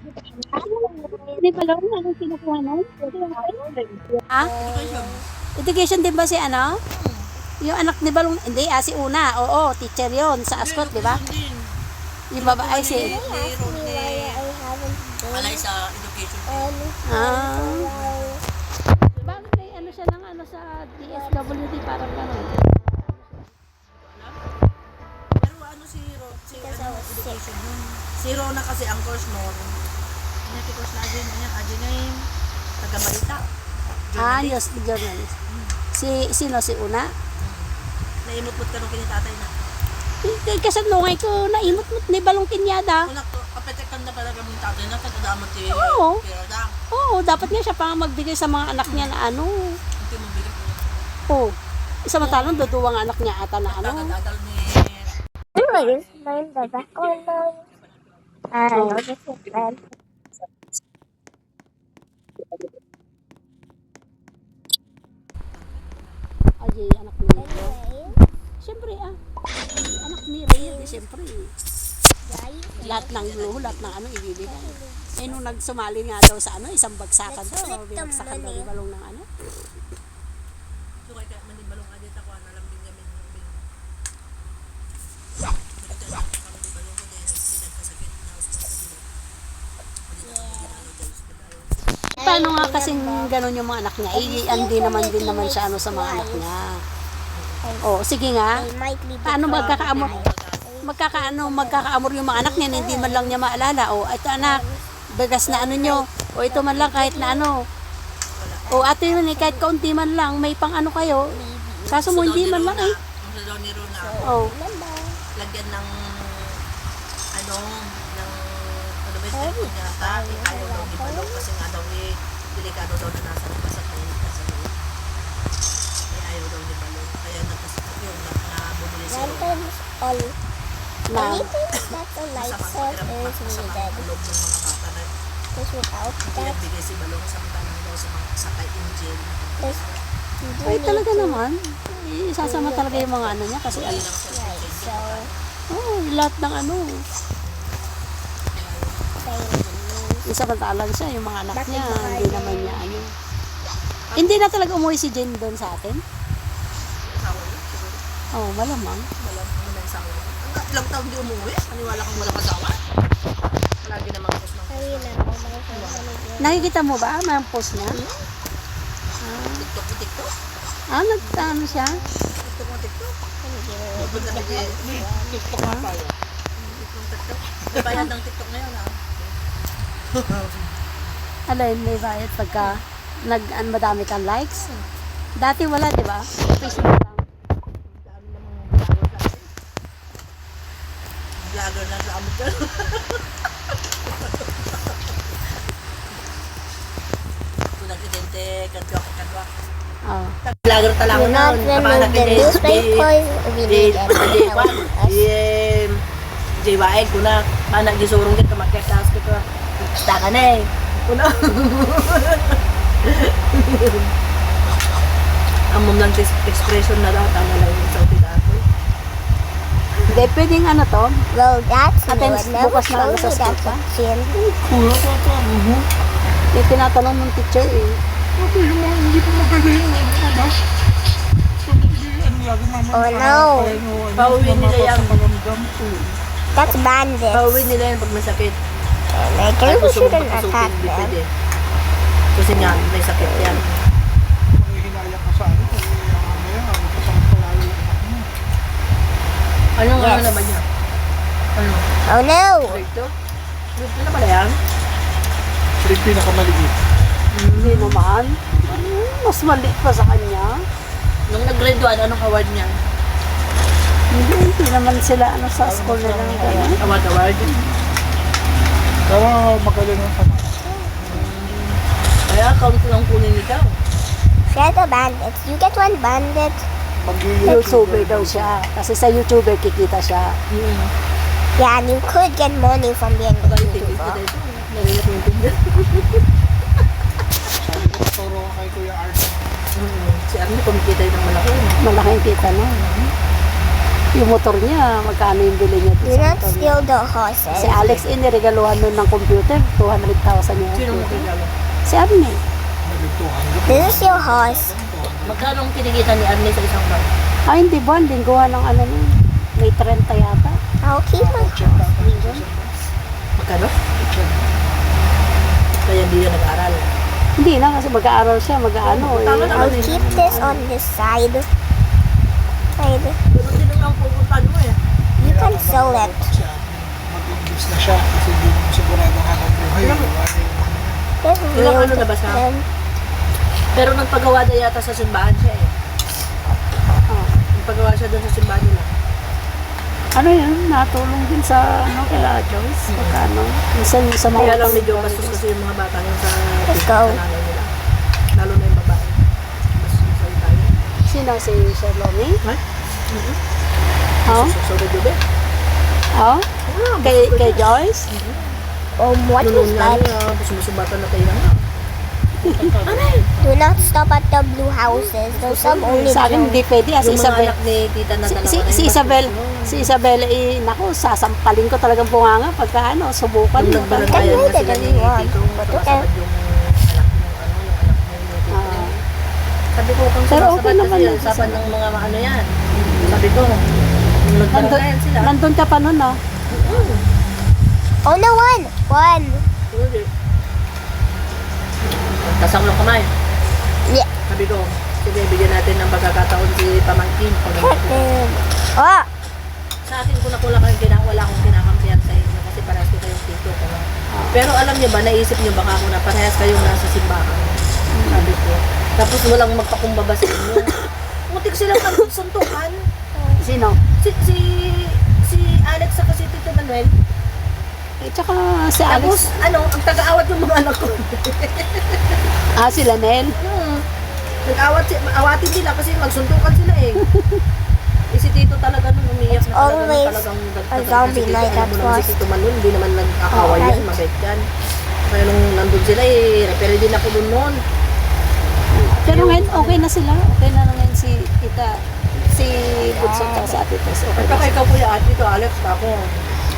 Hindi pa lang, anong kinukuha mo? Ha? Education. Education din ba si ano? Yung anak ni Balong, hindi, si Una, oo, teacher yon sa Ascot, di ba? Din. Yung babae si, Alay sa education. bakit may ano siya lang, ano sa DSWD, parang gano'n. Pero ano si education nun. Si Rona kasi ang course nun. Course na Ajin, Ajin na yung taga-balita. News journalist. Sino, si Una? Naimot-mot ka nung kinitatay na. Kasi nungay ko, naimot-mot ni Balong Kinyada. Kung kapetekan na pala kami tatay na, taga-damot si Oo. Pirada. Oo, dapat nga siya pa magbigay sa mga anak niya na ano. Hindi mo bigay ko. Oo. Samantalang duduwang anak niya ata na ano. Tagal-tagal ni... Ay, anak ni Rio. Siyempre anak ni Rio, siyempre. Lahat ng luho, lahat ng ano, ibibigay. Eh, nung nagsumali nga daw sa ano, isang bagsakan daw, binagsakan daw ni Balong ng ano. So kaya manibalong adit ako, nalambing kami ng lambing. Paano nga kasing ganun yung mga anak niya? Hindi naman siya ano sa mga anak niya. Oh, sige nga. Paano magkakaamor yung mga anak niya na hindi man lang niya maalala. Oh, ito anak, bagas na ano nyo. O ito man lang kahit na ano. O ate yun kahit kaunti man lang, may pang ano kayo. Kaso mo hindi man lang eh. Ang sa ni Rona, Oh. lagyan ng ano ba yung cellphone niya ta, ayaw daw ni Balong kasi nga daw delikado daw na nasa labas at may sa loob. Ayaw daw ni Balong. Kaya nagkasakit yun, nabumuli si Rona. Na, Masama ang loob ng mga bata na bigay si Balong samantalang daw sa mga sakay in jail. ay talaga naman. Isasama talaga yung mga ano niya kasi ano. Oh, lahat ng ano. Isamantalang siya, yung mga anak niya, hindi naman niya ano. Hindi na talaga umuwi si Jane doon sa atin? Asawa niya, siguro. Oh, malamang. Walang may asawa. Ilang taon di umuwi? Paniwala kang walang asawa? Palagi naman post ng Nakikita mo ba? May post niya? TikTok. Nagtaano siya? TikTok. TikTok nga tayo. TikTok. May bayad ng TikTok ngayon ha. Alay, may bayad pagka madami kang likes. Dati wala, di ba? Facebook lang. Vlogger na sa amot ka. Kung nag-idente, kadwa. Oh. Vlogger talaga na. Kapag Jaywaeg ko na. Paano gisurong dito, magkakaas ko ito. Taka na eh. Kuna. Ang mom lang expression na daw. Tama lang yung sa dito. Hindi, pwedeng ano to? Well, that's Attends bukas na ano sa school pa? Kulo ko ito. Yung tinatanong ng teacher eh. Hindi pa magaling. Oh no, Pauwi nila yan. that's bandits. Pauwi nila yan pag may sakit. I think we shouldn't attack them. Pwede. Kasi nga, may sakit yan. Hinaya ka sa ano. Kasama palalo yung anak mo. Anong ano Yes. naman yan? Ano? Oh no! Ito? Ito na pala yan? Yung pinakamaliit. Hindi naman. Mas maliit pa sa kanya. Nung nag-grade 1, anong award niya? Hindi naman sila ano sa school nila ng gano'n. Award. Pero magaling ang anak. Kaya, kaunti lang kunin nito. Share the bandits. You get one bandit. YouTuber daw siya. Kasi sa YouTuber kikita siya. Yeah, and you could get money from being a Pag itigil ko YouTuber. dito. Narinig. Sabi ko, turo ka kay Kuya Art. Si Arnie, kumikita yun ng malaki. Malaking kita na. Yung motor niya, magkano yung bili niya Do dun sa not motor niya. steal the horses. Si Alex niregaluhan nun ng computer, 200,000 yung Sino mo computer. regalo? Si Arne. This is your horse. Magkano ang kinikita ni Arne sa isang buwan? Ay, hindi ba? Lingguhan ng ano nun. May 30 yata. I'll keep my Check natin. Magkano? Kaya hindi yan nag-aral. Hindi na, kasi mag-aaral siya, mag-ano. Tama Eh. na. I'll keep this on this side. Ganun din ang pupuntahan mo eh. You can sell it. Mag-English na siya kasi hindi mo sigurado hanap buhay. There's Ilang real ano na ba siya? then Pero nagpagawa na yata sa simbahan siya eh. Nagpagawa siya doon sa simbahan nila. Ano yun? Natulong din sa, ano, kila Joyce. Magkano? Minsan sa mga... Kaya lang medyo bastos kasi yung mga bata yung sa Let's go. sa nanay nila. Lalo na yung babae. Bastos sa tayo. Sino si Sherlomy? Ay? Oh? So, Dube. Oh? Kay Joyce? what Nunun is nga that? niya, sumusubatan na tayo na. Do not stop at the blue houses. There's some only Sa akin, blue. hindi pwede. Si Yung mga Isabel. anak ni tita na dalawa Si na yung Isabel, bastos. si Isabel, naku, sasampalin ko talagang bunganga pagka ano, subukan. Nung nagbaranggayan Can na we sila get ni a new one? Tito, But sumasabat yung anak ng Tito. Sabi ko, kung Pero sumasabat okay naman kasi yun. usapan ng mga ano yan. Sabi ko, nung nagbaranggayan sila. Nandun ka pa nun, no? Oh no, one. Hindi. Tasang lang kamay. Yeah. Sabi ko, sige, bigyan natin ng pagkakataon si Pamangkin. Oh, Sa akin ko na wala akong kinakampihan sa inyo kasi parehas ko kayong tito ko. Pero alam niyo ba, naisip niyo baka ako na parehas kayong nasa simbahan. Sabi ko. Tapos walang magpakumbaba sa inyo. Mutik silang nagsuntukan. Sino? Si Alex sa kasi Tito Manuel. Eh, tsaka si Tapos, Alex. ang taga-awat yung mga anak ko. Sila Nel. Awatin sila kasi magsuntukan sila eh. Si Tito talaga nung umiyak It's na talaga always talagang a zombie night alam at mo naman si first. Tito Manuel, hindi naman nag-akaway yan, Right. mabait yan. Kaya nung nandun sila referee din ako dun noon. Pero ngayon, okay na sila. Okay na ngayon si si Bunso at si Ate Tess. Okay At na saka sila. ikaw kuya ate ito, Alex, ako,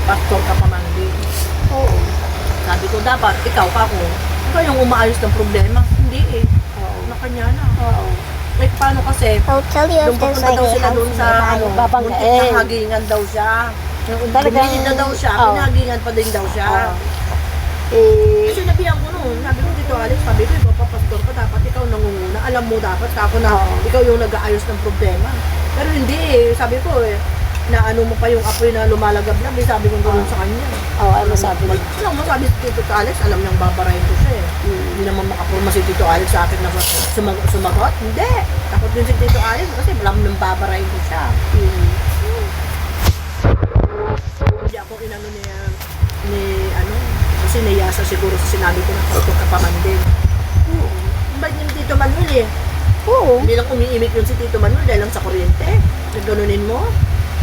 pastor ka pa man din. Oo. Sabi ko, dapat, ikaw pa ako. Ikaw yung umaayos ng problema. Hindi eh. Oo. Na kanya na. Oo. Like, paano kasi, I'll tell you if nung there's papunta like daw a sila house doon sa, nearby. Babanggain. muntik na hagingan daw siya. Talagang- Bumili na daw siya, Oo. pinahagingan pa din daw siya. Eh, Kasi nabihan ko noon, sabi ko dito Alex, sabi ko, ikaw pastor ka, dapat ikaw nangunguna. Alam mo dapat, ako na Oo. ikaw yung nag-aayos ng problema. Pero hindi eh, sabi ko na ano mo pa yung apoy na lumalagab-lab, sabi ko gano'n sa kanya. ano sabi niya? Alam mo, sabi si Tito Alex, alam niyang babarahin ko siya eh. Hindi naman makapurma si Tito Alex sa akin na sumagot. Hindi! Takot din si Tito Alex kasi alam niyang babarahin ko siya. Hindi ako inano kasi nayasa siguro sa sinabi ko na pastor ka pa man din. Ba't yung Tito Manuel eh? Oo. Hindi lang umiimik yun si Tito Manuel dahil lang sa kuryente. Nagganunin mo?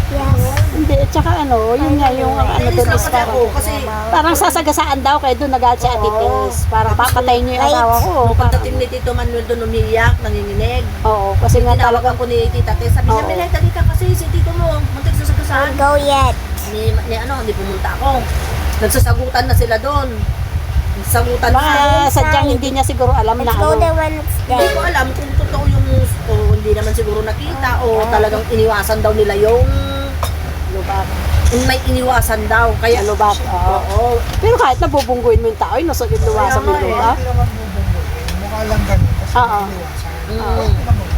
Yes. Hindi, tsaka yun nga yung ano Nainis doon lang is kasi ako kasi parang sasagasaan daw kayo doon nag si Ate Tess. Parang papatayin niyo yung asawa ko. nung pagdating ni Tito Manuel doon umiiyak, nanginginig. Oo, kasi nga Tinawag talaga. ako ni Tita Tess. Sabi niya, Oo. Milay, dali ka kasi si Tito mo. Muntik sa sagasaan. Don't go yet. Hindi pumunta ako. Nagsasagutan na sila doon. Nagsasagutan na. Baka sadyang hindi niya siguro alam na Let's go there ano. when it's Hindi dead. ko alam kung totoo yung o hindi naman siguro nakita o talagang iniwasan daw nila yung Lubak. may iniwasan daw. Kaya Lubak, oo. Oo. Pero kahit nabubungguin mo yung tao, nasa luwasan mo yung Kaya lupa. Hindi naman bubunggoy. Mukha lang ganun kasi Oo. iniwasan.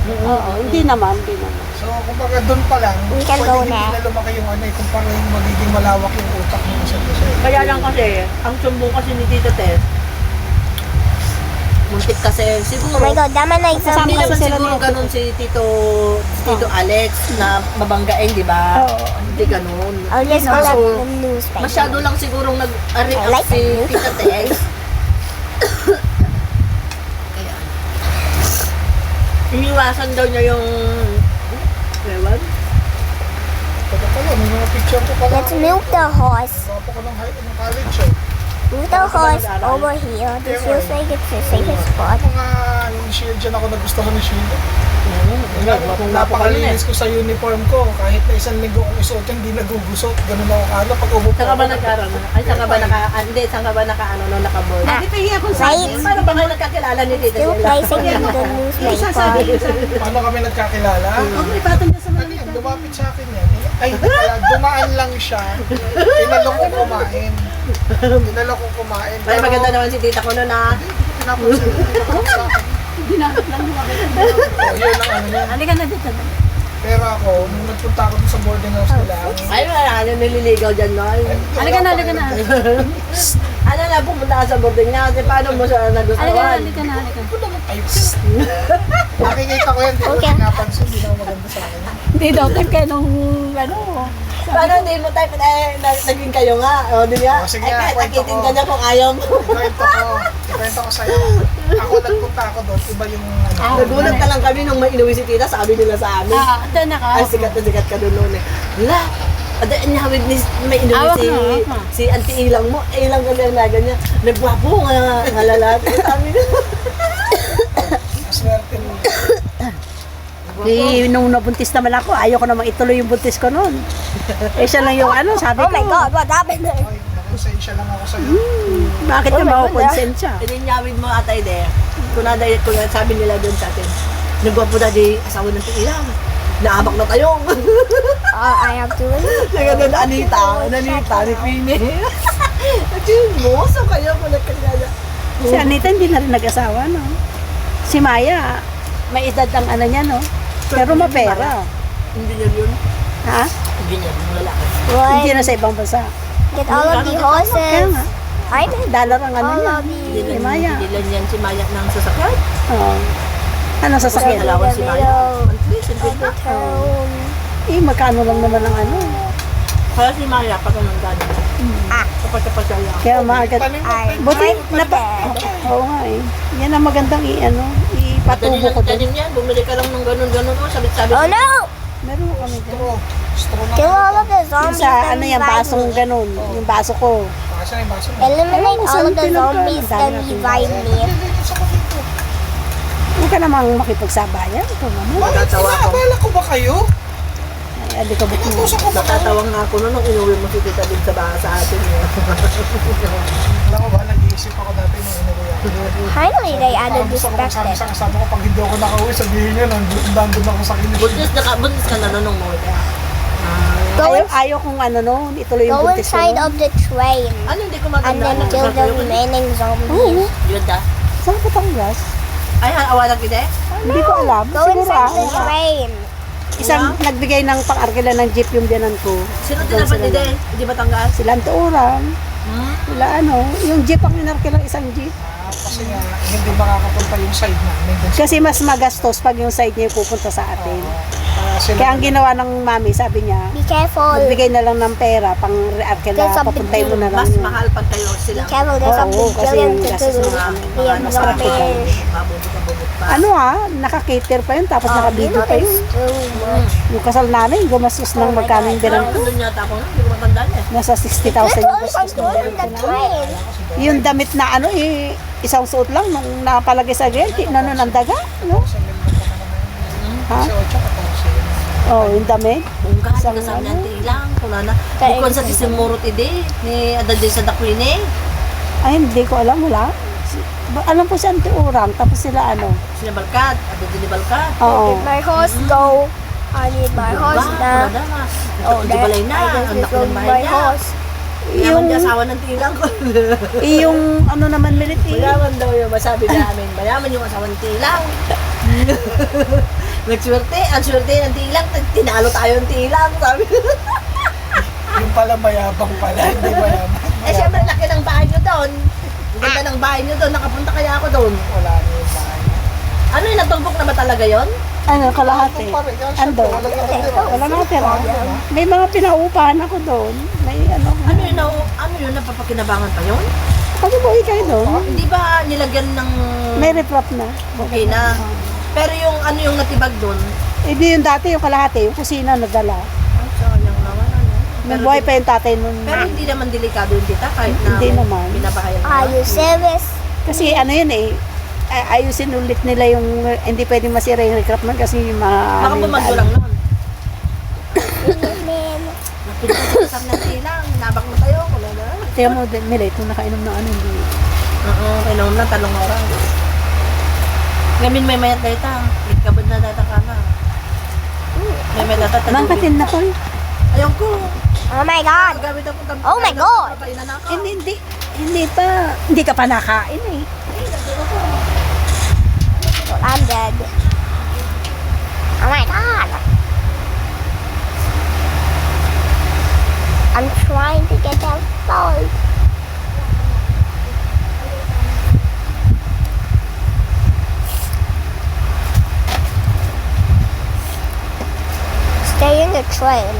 Oo, hindi naman. So, kumbaga doon pa lang, We can go hindi now. na lumaki yung kumpara yung magiging malawak yung utak ng isa't isa. Kaya lang kasi, ang sumbong kasi ni Tito Tess, muntik kasi Oh siguro, my god, Dama na Kasama hindi example. naman kasi sila siguro ni- ganun si Tito Alex na mabanggain, di ba? Oo. Hindi ganun. I'll just Kaso, collect the newspaper. masyado lang sigurong nag-react I like si that. Tita Tess. Kaya, iniwasan daw niya yung, ewan, Teka pala, may mga picture ko pala. Let's milk the horse. Guwapo ko ng college eh. Move the horse over here. This feels like it's the safest spot. Mga yung shield dyan ako nagustuhan ng shield. Napakalinis ko sa uniform ko. Kahit na isang linggo kong isuot yan, hindi nagugusot. Ganun ako kala pag umupo. Saan ka ba nag-aral? Ay, saan ka ba hindi, saan ka ba naka-board? Bakit pahingi akong Right. Paano ba kayo nagkakilala ni Tita Still Sheila? placing in the newspaper. Paano kami nagkakilala? Huwag may patong dyan sa Ano yan? Lumapit sa akin yan. Ay, hindi pala. Dumaan lang siya. Inalok ko kumain. Inalok ko kumain. Ay, maganda naman si Tita ko noon ah. Pinapansin ko. Tinakot sa akin. Ginamit lang lumabit. Oh, yun ang ano yan. Halika na dito. Pero ako, nung nagpunta ako dun sa boarding house nila, Ay, wala ka nililigaw dyan noon. Halika na, halika na. Ano na, pumunta ka sa boarding niya kasi paano mo siya Halika na, nagustuhan? halika na, halika. ay, nakikita ko yan. Di ko Okay. pinapansin. Hindi na maganda sa akin. Hindi daw, type kayo nung, Paano hindi mo type, naging kayo nga. O, di ba? O, sige Ay, nga, kahit kwento akitin ko. ka niya kung ayaw mo. Ikwento ko sa'yo. Ako nagpunta ako doon. Iba yung ano. Nagulat na lang kami nung may inuwi si Tita, sabi nila sa amin. ito na ka. Ay, sikat na sikat ka doon noon eh. Wala. Ada inahawid ni may inuwi Awak si na, awak na. si Auntie Ilang mo. Ilang kasi ang naga niya. Nagwapo nga lalat. Sabi niya. Swerte mo. Nung nabuntis naman ako, ayaw ko namang ituloy yung buntis ko noon. Siya lang yung ano, sabi Oh ko. my God, what happened there? Ay, nakonsensya lang ako sa'yo. Bakit Oh ka my God, makukonsensya? Ininyawid mo atay de. Kung sabi nila doon sa atin. Nagwapo na di asawa ng Ilang. Naamak na tayo. I have to leave. Nagano na Anita, ni Pine. Nagsimos kayo kung nagkakilala. Si Anita hindi na rin nag-asawa, no? Si Maya, may edad ang ano niya, no? Pero mapera. Hindi niya yun. Ha? Hindi niya yung lalaki. Hindi What? na sa ibang bansa. Get all of the Kaya horses. nga. I did. Dollar ang ano All niya. of Hindi the. Si Maya. yan si Maya ng sasakyan. Oo. Ano Kasi sasakyan? dalawan si Maya. Monthly, Of the town. Eh, magkano lang naman ang ano. Kaya si Maya, pag anong gano'n. Kapag siya lang. Kaya maagat. I Buti, went to bed. Oo nga eh. Yan ang magandang ipatubo ko doon. Tanim yan, bumili ka lang ng gano'n-gano'n mo, sabit-sabit. Oh no! Meron kami dyan. Straw na. Kill all of the Yung zombies sa then ano yan, revive basong me. ganun. Yung baso ko. Kasi na yung baso mo. Eliminate all of the Saan zombies pinagkano? then revive me. Dito sa kapito. Huwag ka namang makipagsabayan. Ito naman. Natatawa ko. Akala ko ba kayo? Ay, adi ka ba't mo? Tutusok ko ba kayo? Natatawa nga ako noon nung inuwi mo si Tita din sa bahay sa atin. Alam ko ba, nag-iisip ako dati nung inuwi ako. Finally, they added Parang this gusto ko magsabi perspective. sa kasama ko, pag hindi ako nakauwi, sabihin niya, nandun ako sa kinis. Buntis ka na noon nung mo. Go, Ayaw kung ano no, ituloy yung go buntis ko. inside no? of the train Ano hindi ko and maganda? then kill the remaining zombies. Yun da. Saan ko Batangas? Ay, awalan kita eh. Hindi ko alam. Go Siguro inside the train. Isang nagbigay ng pang-arkila ng jeep yung biyanan ko. Sino Doon tinapan sila ni De? Hindi ba tanggal? Sila ang tuuran. Sila ano, yung jeep ang inarkila, isang jeep. Kasi nga, hindi makakapunta yung side namin. Dun sa- Kasi mas magastos pag yung side niya yung pupunta sa atin. sila- Kaya ang ginawa ng mami, sabi niya, Be careful. magbigay na lang ng pera pang arkila, There's something papuntay mo na lang. Mas yun. mahal pag kayo Be sila. careful. There's Oo, something kasi brilliant yung to gastos do. ng ano, The mas zombies. Mabubot pa. Ano naka-cater pa yun, tapos You naka-video know, pa yun. it's too much. Yung kasal namin, gumastos ng magkano yung bilang ko. Doon yata ako, hindi ko matandaan eh. Nasa 60,000 yung Let's gastos ng go bilang on ko the na. train. Yung damit na ano, isang suot lang, nung napalagay sa gate, ano ng daga, no? Ha? Kasi 8, 14 yun. Oh, yung damit. Kung kahit Isang kasama ano? niya ilang, kung na. Kaya- Bukod sa tisimurot ide, ni Adad sa Dakwine. Ay, hindi ko alam, wala. Alam ko si Auntie Urang, tapos sila ano. Sina Balkat, Adad ni Balkat. Oo. Did my horse go? I need my horse na. Oh, di balay na. I guess Ang this laki will ng be bahay my niya. horse. Yaman Yung, niya asawa ng tilang ko. yung ano naman, Merit, Mayaman daw yung masabi namin. Mayaman yung asawa ng tilang. Nagswerte, ang swerte ng tilang. Tinalo tayo ng tilang, sabi. Yung pala mayabang pala, hindi mayaman. Eh, syempre, laki ng bahay nyo doon. Ang ganda ng bahay nyo doon. Nakapunta kaya ako doon. Wala na yung bahay. Ano yung natumbok na ba talaga yon? ano, kalahati. Ando. Wala na tira. May mga pinaupahan ako doon. May ano. Ano yun, napapakinabangan pa yun? Kasi buhay kayo doon. Hindi ba nilagyan ng May reprop na. okay na? Pero yung ano yung natibag doon, Hindi yung dati, yung kalahati, yung kusina nagdala. ay, sayang naman ano. May buhay pa yung tatay nun. Pero hindi naman delikado yung tita kahit na Hindi naman. binabahayan Are you serious? Kasi ano yun ayusin ulit nila yung, hindi pwedeng masira yung recraft man kasi Baka bumagyo lang noon. Man. Napinasasam ng tilang. Nabak mo tayo. Kula na. Tiyan mo, Mila, ito nakainom ng ano, hindi. Oo, kainom na. Talong oras. Ngamin may mayat data. Ikabad na data ka na. May mayat data. Mangkatin na ko. Ayaw ko. Oh my God. Gamit ako. Oh my God. Hindi pa, hindi ka pa nakain eh. Well, I'm dead. Oh my God. I'm trying to get that salt. Stay in the train.